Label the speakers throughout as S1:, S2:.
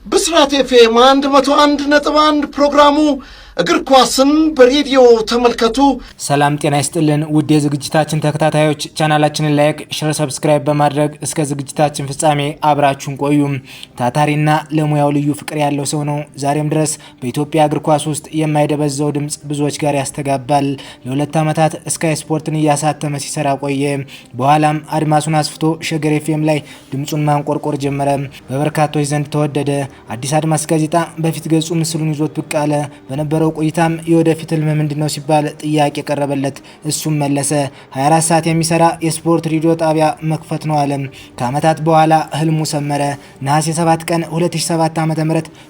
S1: ብስራት ኤፍኤም 101.1 ፕሮግራሙ እግር ኳስን በሬዲዮ ተመልከቱ።
S2: ሰላም ጤና ይስጥልን ውድ የዝግጅታችን ተከታታዮች፣ ቻናላችንን ላይክ፣ ሼር፣ ሰብስክራይብ በማድረግ እስከ ዝግጅታችን ፍጻሜ አብራችሁን ቆዩ። ታታሪና ለሙያው ልዩ ፍቅር ያለው ሰው ነው። ዛሬም ድረስ በኢትዮጵያ እግር ኳስ ውስጥ የማይደበዘው ድምጽ ብዙዎች ጋር ያስተጋባል። ለ2 ዓመታት ስካይ ስፖርትን እያሳተመ ሲሰራ ቆየ። በኋላም አድማሱን አስፍቶ ሸገር ኤፍኤም ላይ ድምጹን ማንቆርቆር ጀመረ። በበርካቶች ዘንድ ተወደደ። አዲስ አድማስ ጋዜጣ በፊት ገጹ ምስሉን ይዞት ብቅ አለ። በነበረው ቆይታም የወደፊት ህልም ምንድነው ሲባል ጥያቄ ቀረበለት። እሱም መለሰ 24 ሰዓት የሚሰራ የስፖርት ሬዲዮ ጣቢያ መክፈት ነው አለ። ከዓመታት በኋላ ህልሙ ሰመረ። ነሐሴ 7 ቀን 2007 ዓ.ም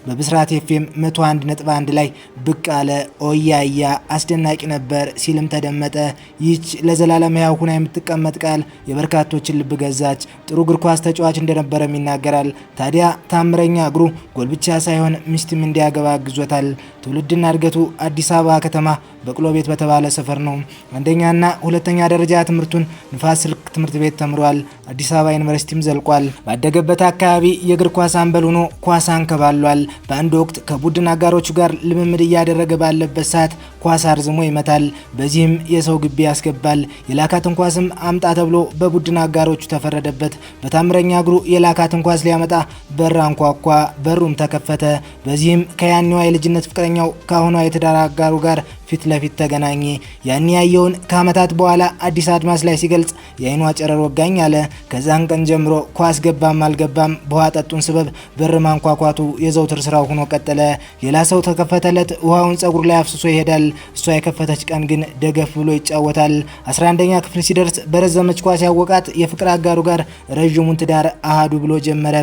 S2: በብስራት ኤፍኤም 101.1 ላይ ብቅ አለ። ኦያያ አስደናቂ ነበር ሲልም ተደመጠ። ይህች ለዘላለም ሕያው ሆና የምትቀመጥ ቃል የበርካቶችን ልብ ገዛች። ጥሩ እግር ኳስ ተጫዋች እንደነበረም ይናገራል። ታዲያ ታምረኛ እግሩ ጎል ብቻ ሳይሆን ሚስትም እንዲያገባ አግዞታል። ትውልድና እድገቱ አዲስ አበባ ከተማ በቅሎ ቤት በተባለ ሰፈር ነው። አንደኛና ሁለተኛ ደረጃ ትምህርቱን ንፋስ ስልክ ትምህርት ቤት ተምሯል። አዲስ አበባ ዩኒቨርሲቲም ዘልቋል። ባደገበት አካባቢ የእግር ኳስ አምበል ሆኖ ኳስ አንከባሏል። በአንድ ወቅት ከቡድን አጋሮቹ ጋር ልምምድ እያደረገ ባለበት ሰዓት ኳስ አርዝሞ ይመታል። በዚህም የሰው ግቢ ያስገባል። የላካትን ኳስም አምጣ ተብሎ በቡድን አጋሮቹ ተፈረደበት። በታምረኛ እግሩ የላካትን ኳስ ሊያመጣ በር አንኳኳ። በሩም ተከፈተ። በዚህም ከያኔዋ የልጅነት ፍቅረኛው ካሁኗ የትዳር አጋሩ ጋር ፊት ለፊት ተገናኘ። ያን ያየውን ከዓመታት በኋላ አዲስ አድማስ ላይ ሲገልጽ የአይኗ ጨረር ወጋኝ አለ። ከዛን ቀን ጀምሮ ኳስ ገባም አልገባም በውሃ ጠጡን ስበብ በር ማንኳኳቱ የዘውትር ስራው ሆኖ ቀጠለ። ሌላ ሰው ተከፈተለት፣ ውሃውን ጸጉር ላይ አፍስሶ ይሄዳል። እሷ የከፈተች ቀን ግን ደገፍ ብሎ ይጫወታል። 11ኛ ክፍል ሲደርስ በረዘመች ኳስ ያወቃት የፍቅር አጋሩ ጋር ረዥሙን ትዳር አሃዱ ብሎ ጀመረ።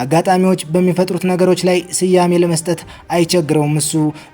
S2: አጋጣሚዎች በሚፈጥሩት ነገሮች ላይ ስያሜ ለመስጠት አይቸግረውም። እሱ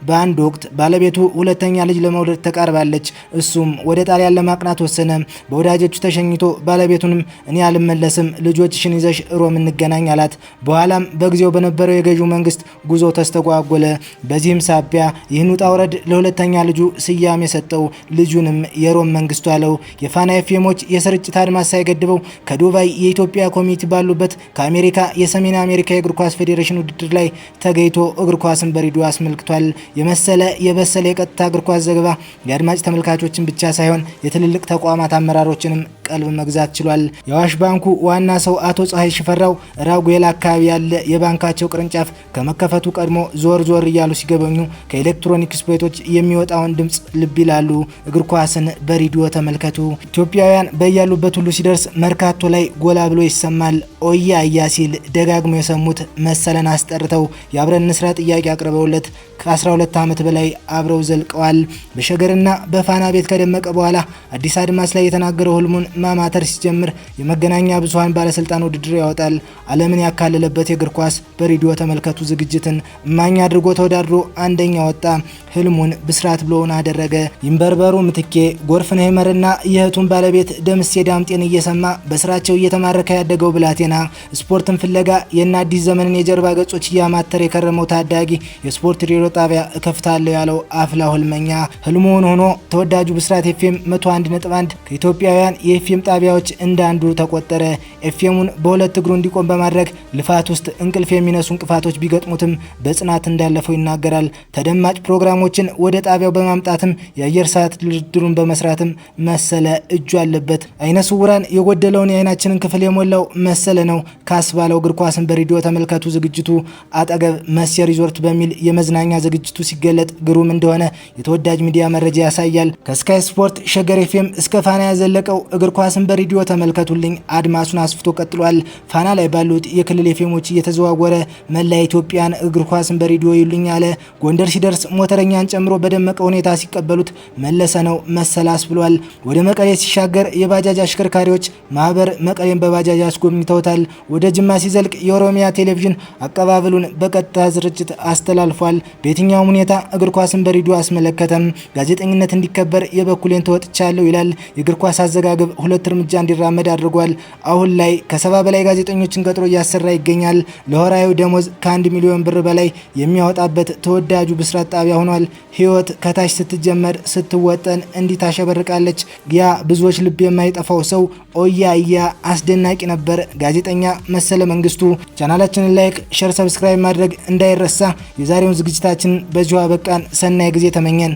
S2: በአንድ ወቅት ባለቤቱ ሁለተኛ ልጅ ለመውለድ ተቃርባለች። እሱም ወደ ጣሊያን ለማቅናት ወሰነ። በወዳጆቹ ተሸኝቶ ባለቤቱንም እኔ አልመለስም ልጆችሽን ይዘሽ ሮም እንገናኝ አላት። በኋላም በጊዜው በነበረው የገዢው መንግስት ጉዞ ተስተጓጎለ። በዚህም ሳቢያ ይህን ውጣ ውረድ ለሁለተኛ ልጁ ስያሜ ሰጠው። ልጁንም የሮም መንግስቱ አለው። የፋና ኤፍኤሞች የስርጭት አድማስ ሳይገድበው ከዱባይ የኢትዮጵያ ኮሚቴ ባሉበት ከአሜሪካ የሰሜን አሜሪካ የእግር ኳስ ፌዴሬሽን ውድድር ላይ ተገኝቶ እግር ኳስን በሬዲዮ አስመልክቷል። የመሰለ የበሰለ የቀጥታ እግር ኳስ ዘገባ የአድማጭ ተመልካቾችን ብቻ ሳይሆን የትልልቅ ተቋማት አመራሮችንም ቀልብ መግዛት ችሏል። የአዋሽ ባንኩ ዋና ሰው አቶ ፀሐይ ሽፈራው ራጉኤል አካባቢ ያለ የባንካቸው ቅርንጫፍ ከመከፈቱ ቀድሞ ዞር ዞር እያሉ ሲገበኙ ከኤሌክትሮኒክስ ቤቶች የሚወጣውን ድምጽ ልብ ይላሉ። እግር ኳስን በሬዲዮ ተመልከቱ። ኢትዮጵያውያን በያሉበት ሁሉ ሲደርስ መርካቶ ላይ ጎላ ብሎ ይሰማል። ኦያያ ሲል ደጋግሞ የሰሙት መሰለን አስጠርተው የአብረን እንስራ ጥያቄ አቅርበውለት ከ12 ዓመት በላይ አብረው ዘልቀዋል። በሸገርና በፋና ቤት ከደመቀ በኋላ አዲስ አድማስ ላይ የተናገረው ህልሙን ማማተር ሲጀምር የመገናኛ ብዙሃን ባለስልጣን ውድድር ያወጣል። ዓለምን ያካለለበት የእግር ኳስ በሬዲዮ ተመልከቱ ዝግጅትን እማኝ አድርጎ ተወዳድሮ አንደኛ ወጣ። ህልሙን ብስራት ብሎውን አደረገ። ይንበርበሩ ምትኬ ጎርፍነህ ይመርና የእህቱን ባለቤት ደምሴ ዳምጤን እየሰማ በስራቸው እየተማረከ ያደገው ብላቴና ስፖርትን ፍለጋ የና አዲስ ዘመንን የጀርባ ገጾች እያማተረ የከረመው ታዳጊ የስፖርት ሬዲዮ ጣቢያ እከፍታለሁ ያለው አፍላ ህልመኛ ህልሙን ሆኖ ተወዳጁ ብስራት ኤፍኤም 101.1 ከኢትዮጵያውያን የኤፍኤም ጣቢያዎች እንዳንዱ ተቆጠረ። ኤፍኤሙን በሁለት እግሩ እንዲቆም በማድረግ ልፋት ውስጥ እንቅልፍ የሚነሱ እንቅፋቶች ቢገጥሙትም በጽናት እንዳለፈው ይናገራል። ተደማጭ ፕሮግራሞችን ወደ ጣቢያው በማምጣትም የአየር ሰዓት ድርድሩን በመስራትም መሰለ እጁ አለበት። አይነ ስውራን የጎደለውን የአይናችንን ክፍል የሞላው መሰለ ነው። ካስባለው እግር ኳስን በሬዲዮ ተመልከቱ ዝግጅቱ አጠገብ መሴ ሪዞርት በሚል የመዝናኛ ዝግጅቱ ሲገለጥ ግሩም እንደሆነ የተወዳጅ ሚዲያ መረጃ ያሳያል። ከስካይ ስፖርት ሸገር ኤፍኤም እስከ ፋና ያዘለቀው እግር ኳስን በሬዲዮ ተመልከቱልኝ አድማሱን አስፍቶ ቀጥሏል። ፋና ላይ ባሉት የክልል ኤፍኤሞች እየተዘዋወረ መላ ኢትዮጵያን እግር ኳስን በሬዲዮ ይሉኝ አለ። ጎንደር ሲደርስ ሞተረኛን ጨምሮ በደመቀ ሁኔታ ሲቀበሉት መለሰ ነው መሰላስ ብሏል። ወደ መቀሌ ሲሻገር የባጃጅ አሽከርካሪዎች ማህበር መቀሌን በባጃጅ አስጎብኝተውታል። ወደ ጅማ ሲዘልቅ የኦሮሚያ ቴሌቪዥን አቀባበሉን በቀጥታ ስርጭት አስተላልፏል። በየትኛውም ሁኔታ እግር ኳስን በሬዲዮ አስመለከተ። በተመለከተም ጋዜጠኝነት እንዲከበር የበኩሌን ተወጥቻለሁ ይላል። የእግር ኳስ አዘጋገብ 2 እርምጃ እንዲራመድ አድርጓል። አሁን ላይ ከ70 በላይ ጋዜጠኞችን ቀጥሮ እያሰራ ይገኛል። ለወራዊ ደሞዝ ከ1 ሚሊዮን ብር በላይ የሚያወጣበት ተወዳጁ ብስራት ጣቢያ ሆኗል። ህይወት ከታች ስትጀመር ስትወጠን እንዲህ ታሸበርቃለች። ያ ብዙዎች ልብ የማይጠፋው ሰው ኦያያ አስደናቂ ነበር። ጋዜጠኛ መሰለ መንግስቱ። ቻናላችንን ላይክ፣ ሼር፣ ሰብስክራይብ ማድረግ እንዳይረሳ። የዛሬውን ዝግጅታችን በዚሁ አበቃን። ሰናይ ጊዜ ተመኘን።